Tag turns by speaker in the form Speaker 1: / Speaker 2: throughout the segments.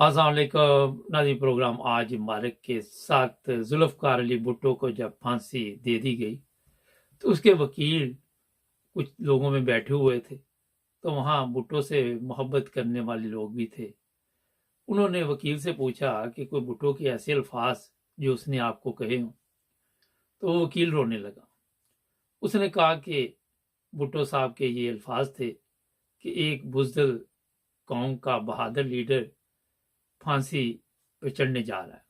Speaker 1: अस्सलाम वालेकुम नाज़रीन। प्रोग्राम आज मुबारक के साथ जुल्फ़कार अली भुट्टो को जब फांसी दे दी गई तो उसके वकील कुछ लोगों में बैठे हुए थे। तो वहाँ भुट्टो से मोहब्बत करने वाले लोग भी थे। उन्होंने वकील से पूछा कि कोई भुट्टो के ऐसे अल्फाज जो उसने आपको कहे हों। तो वो वकील रोने लगा। उसने कहा कि भुट्टो साहब के ये अल्फाज थे कि एक बुज़दिल कौम का बहादुर लीडर फांसी पे चढ़ने जा रहा है।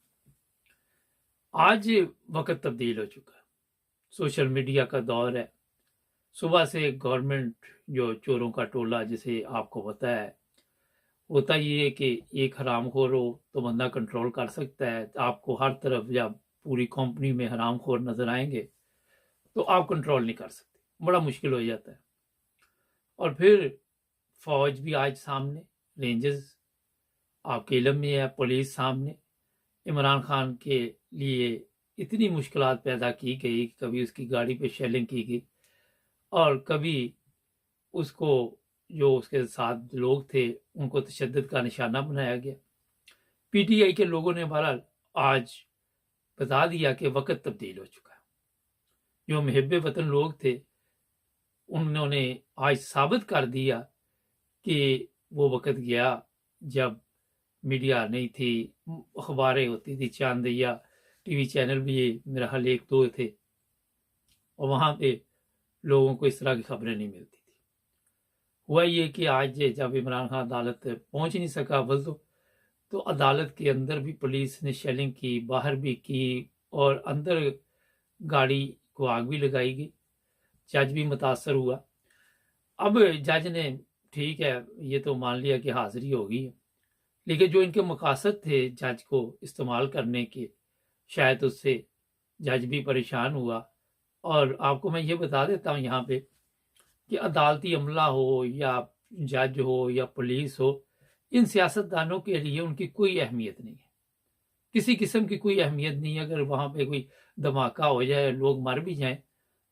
Speaker 1: आज वक्त तब्दील हो चुका है। सोशल मीडिया का दौर है। सुबह से गवर्नमेंट जो चोरों का टोला जिसे आपको पता है, होता ये है कि एक हरामखोर हो तो बंदा कंट्रोल कर सकता है। आपको हर तरफ जब पूरी कंपनी में हरामखोर नजर आएंगे तो आप कंट्रोल नहीं कर सकते, बड़ा मुश्किल हो जाता है। और फिर फौज भी आज सामने, रेंजर्स आपके इलम में है, पुलिस सामने। इमरान खान के लिए इतनी मुश्किलात पैदा की गई, कभी उसकी गाड़ी पे शेलिंग की गई और कभी उसको जो उसके साथ लोग थे उनको तशद्दुद का निशाना बनाया गया। पीटीआई के लोगों ने बहरहाल आज बता दिया कि वक्त तब्दील हो चुका है। जो मुहिब्बे वतन लोग थे उन्होंने आज साबित कर दिया कि वो वक्त गया जब मीडिया नहीं थी, अखबारें होती थी, चांदिया टीवी चैनल भी मेरा हाल एक दो थे और वहां पे लोगों को इस तरह की खबरें नहीं मिलती थी। हुआ ये कि आज जब इमरान खान अदालत पहुंच नहीं सका अव्वल तो अदालत के अंदर भी पुलिस ने शेलिंग की, बाहर भी की और अंदर गाड़ी को आग भी लगाई गई। जज भी मुतासर हुआ। अब जज ने ठीक है ये तो मान लिया कि हाजिरी हो गई है, लेकिन जो इनके मकासद थे जज को इस्तेमाल करने के, शायद उससे जज भी परेशान हुआ। और आपको मैं ये बता देता हूँ यहाँ पे कि अदालती अमला हो या जज हो या पुलिस हो, इन सियासतदानों के लिए उनकी कोई अहमियत नहीं है, किसी किस्म की कोई अहमियत नहीं है। अगर वहाँ पे कोई धमाका हो जाए, लोग मर भी जाएं,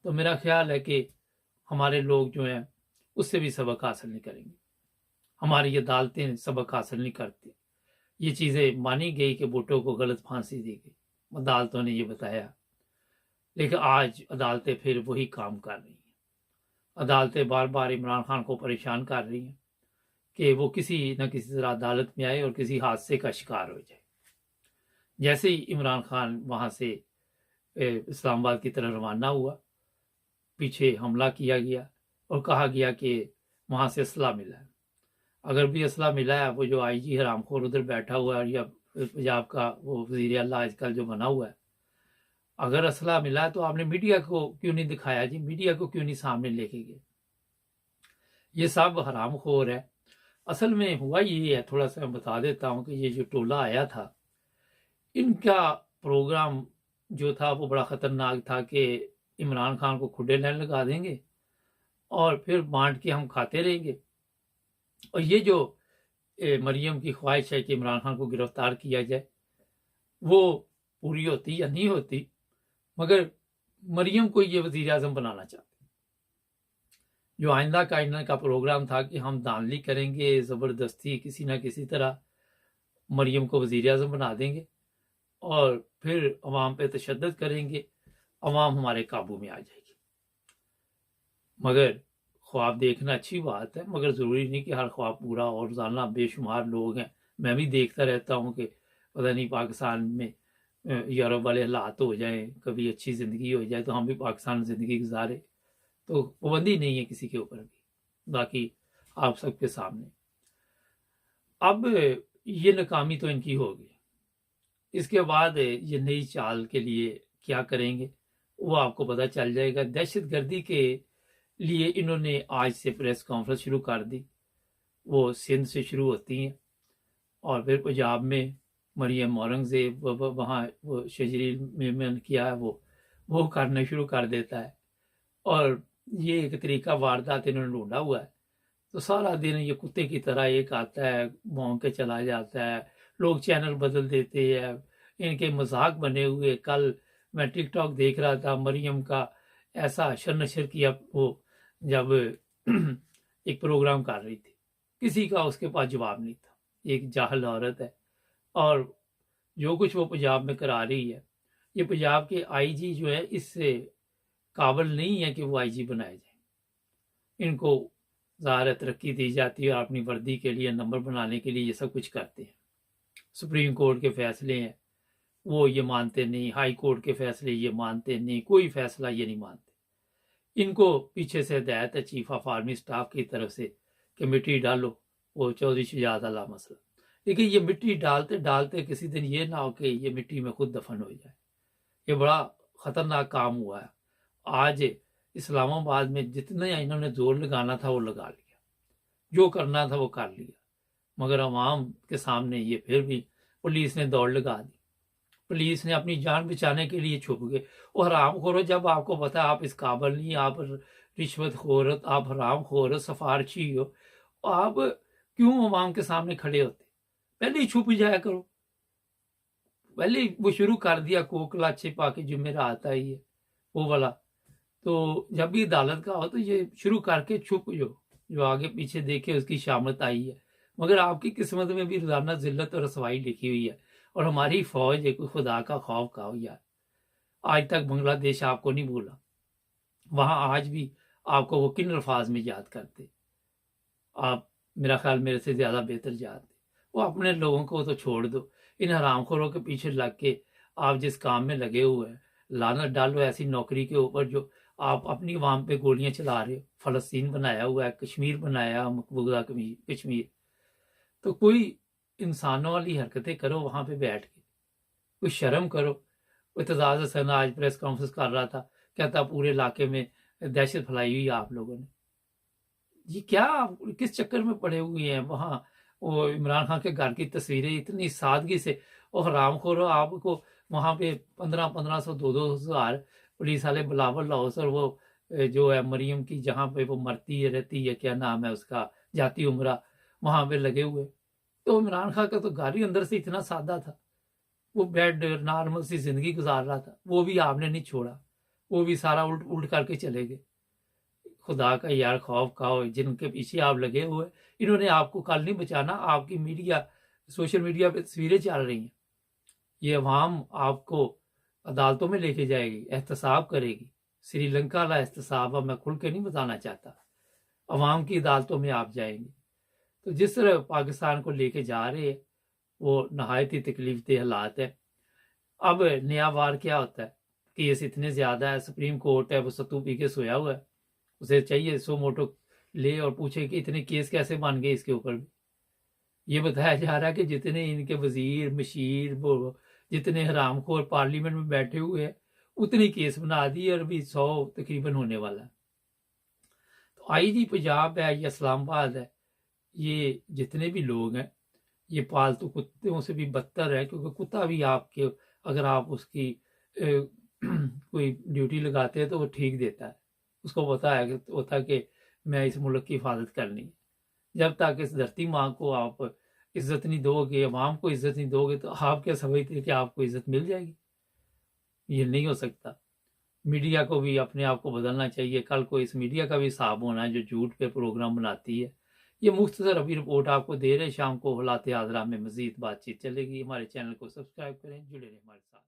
Speaker 1: तो मेरा ख्याल है कि हमारे लोग जो हैं उससे भी सबक हासिल नहीं करेंगे। हमारी अदालतें सबक हासिल नहीं करती। ये चीज़ें मानी गई कि भुट्टो को गलत फांसी दी गई, अदालतों ने ये बताया, लेकिन आज अदालतें फिर वही काम कर रही हैं। अदालतें बार बार इमरान खान को परेशान कर रही हैं कि वो किसी न किसी तरह अदालत में आए और किसी हादसे का शिकार हो जाए। जैसे ही इमरान खान वहां से इस्लामाबाद की तरफ रवाना हुआ, पीछे हमला किया गया और कहा गया कि वहां से असला मिला है। अगर भी असला मिला है, वो जो आईजी हरामखोर उधर बैठा हुआ है या पंजाब का वो वजीर आला आजकल जो बना हुआ है, अगर असला मिला है तो आपने मीडिया को क्यों नहीं दिखाया जी? मीडिया को क्यों नहीं सामने लेके गए? ये सब हरामखोर है। असल में हुआ ये है, थोड़ा सा मैं बता देता हूँ कि ये जो टोला आया था, इनका प्रोग्राम जो था वो बड़ा खतरनाक था कि इमरान खान को खुडे लाइन लगा देंगे और फिर बांट के हम खाते रहेंगे। और ये जो मरियम की ख्वाहिश है कि इमरान खान को गिरफ्तार किया जाए, वो पूरी होती या नहीं होती, मगर मरियम को ये वजीर आजम बनाना चाहते। जो आइंदा का इनका प्रोग्राम था कि हम धांधली करेंगे, ज़बरदस्ती किसी ना किसी तरह मरियम को वजीर आजम बना देंगे और फिर अवाम पे तशद्दुद करेंगे, अवाम हमारे काबू में आ जाएगी। मगर ख्वाब देखना अच्छी बात है, मगर ज़रूरी नहीं कि हर ख्वाब पूरा हो। रोज़ाना बेशुमार लोग हैं, मैं भी देखता रहता हूँ कि पता नहीं पाकिस्तान में यूरोप वाले हालात हो जाएं, कभी अच्छी ज़िंदगी हो जाए तो हम भी पाकिस्तान में ज़िंदगी गुजारे। तो पाबंदी नहीं है किसी के ऊपर भी, बाकी आप सबके सामने। अब ये नाकामी तो इनकी होगी, इसके बाद ये नई चाल के लिए क्या करेंगे वो आपको पता चल जाएगा। दहशतगर्दी के लिए इन्होंने आज से प्रेस कॉन्फ्रेंस शुरू कर दी। वो सिंध से शुरू होती हैं और फिर पंजाब में मरियम औरंगजेब वहाँ वो शजरी में किया है, वो करना शुरू कर देता है। और ये एक तरीका वारदात इन्होंने ढूंढा हुआ है। तो सारा दिन ये कुत्ते की तरह एक आता है, भौंक के चला जाता है, लोग चैनल बदल देते हैं, इनके मजाक बने हुए। कल मैं टिकटॉक देख रहा था, मरियम का ऐसा अशर नशर किया वो जब एक प्रोग्राम कर रही थी, किसी का उसके पास जवाब नहीं था। एक जाहल औरत है, और जो कुछ वो पंजाब में करा रही है, ये पंजाब के आईजी जो है इससे काबिल नहीं है कि वो आईजी बनाए जाए। इनको ज़ाहिर तरक्की दी जाती है और अपनी वर्दी के लिए, नंबर बनाने के लिए ये सब कुछ करते हैं। सुप्रीम कोर्ट के फैसले हैं वो ये मानते नहीं, हाई कोर्ट के फैसले ये मानते नहीं, कोई फैसला ये नहीं मानते। इनको पीछे से हिदायत है चीफ ऑफ आर्मी स्टाफ की तरफ से कि मिट्टी डालो, वो चौधरी शुजात अला मसला। लेकिन ये मिट्टी डालते डालते किसी दिन ये ना हो कि ये मिट्टी में खुद दफन हो जाए। ये बड़ा खतरनाक काम हुआ है। आज इस्लामाबाद में जितने इन्होंने जोर लगाना था वो लगा लिया, जो करना था वो कर लिया, मगर अवाम के सामने ये फिर भी पुलिस ने दौड़ लगा दी। पुलिस ने अपनी जान बचाने के लिए छुप गए। वो हराम खोरो, जब आपको पता आप इस काबिल नहीं, आप रिश्वत खोर, आप हराम खोर, सफारशी हो, आप क्यों अवाम के सामने खड़े होते? पहले ही छुप जाया करो। पहले वो शुरू कर दिया कोकला छिपा के जुमेरात आई है वो वाला। तो जब भी अदालत का हो तो ये शुरू करके छुप जो आगे पीछे देखे उसकी शामत आई है। मगर आपकी किस्मत में भी रोजाना जिल्लत और रसवाई लिखी हुई है। और हमारी फौज एक खुदा का खौफ का हो यार। आज तक बांग्लादेश आपको नहीं भूला, वहां आज भी आपको वो किन अल्फाज में याद करते। आप मेरा ख्याल मेरे से ज्यादा बेहतर जानते। वो अपने लोगों को तो छोड़ दो, इन हरामखोरों के पीछे लग के आप जिस काम में लगे हुए हैं, लानत डालो ऐसी नौकरी के ऊपर जो आप अपनी आवाम पे गोलियां चला रहे हो। फलस्तीन बनाया हुआ है, कश्मीर बनाया, मकबूजा कश्मीर। तो कोई इंसानों वाली हरकतें करो वहां पे बैठ के, कोई शर्म करो। एतजाज हसन आज प्रेस कॉन्फ्रेंस कर रहा था, कहता पूरे इलाके में दहशत फैलाई हुई है आप लोगों ने। ये क्या, किस चक्कर में पड़े हुए हैं? वहां वो इमरान खान के घर की तस्वीरें इतनी सादगी से, और हरामखोरो आपको वहां पे 1500 2-2 हज़ार पुलिस वाले बुलावर लाओ सर। वो जो है मरियम की जहां पे वो मरती है रहती है, क्या नाम है उसका, जाती उमरा, वहां पे लगे हुए। तो इमरान खान का तो घर ही अंदर से इतना सादा था, वो बेड नॉर्मल सी जिंदगी गुजार रहा था, वो भी आपने नहीं छोड़ा, वो भी सारा उल्ट उल्ट करके चले गए। खुदा का यार खौफ खाओ, जिनके पीछे आप लगे हुए, इन्होंने आपको कल नहीं बचाना। आपकी मीडिया, सोशल मीडिया पे तस्वीरें चल रही हैं, ये अवाम आपको अदालतों में लेके जाएगी, एहतसाब करेगी। श्रीलंका वाला एहतसाब अब मैं खुल के नहीं बताना चाहता, अवाम की अदालतों में आप जाएंगे। तो जिस तरह पाकिस्तान को लेके जा रहे हैं वो नहायत ही तकलीफ दे हालात है। अब नया वार क्या होता है, केस इतने ज्यादा है, सुप्रीम कोर्ट है वो सत्तू पी के सोया हुआ है, उसे चाहिए सो मोटो ले और पूछे कि इतने केस कैसे बन गए इसके ऊपर भी। ये बताया जा रहा है कि जितने इनके वजीर मशीर वो जितने हरामखोर पार्लियामेंट में बैठे हुए हैं उतने केस बना दिए और अभी 100 तकरीबन होने वाला है। तो आईजी पंजाब है या इस्लामाबाद है, ये जितने भी लोग हैं ये पालतू कुत्तों से भी बदतर है। क्योंकि कुत्ता भी आपके, अगर आप उसकी कोई ड्यूटी लगाते हैं तो वो ठीक देता है, उसको पता है कि होता कि मैं इस मुल्क की हिफाजत करनी है। जब तक इस धरती माँ को आप इज्जत नहीं दोगे, अवाम को इज्जत नहीं दोगे, तो आप क्या समझते कि आपको इज्जत मिल जाएगी? ये नहीं हो सकता। मीडिया को भी अपने आप को बदलना चाहिए। कल को इस मीडिया का भी हिसाब होना है जो झूठ पे प्रोग्राम बनाती है। ये मुख्तसर अभी रिपोर्ट आपको दे रहे। शाम को हालात हाज़िरा में मजीद बातचीत चलेगी। हमारे चैनल को सब्सक्राइब करें, जुड़े रहें हमारे साथ।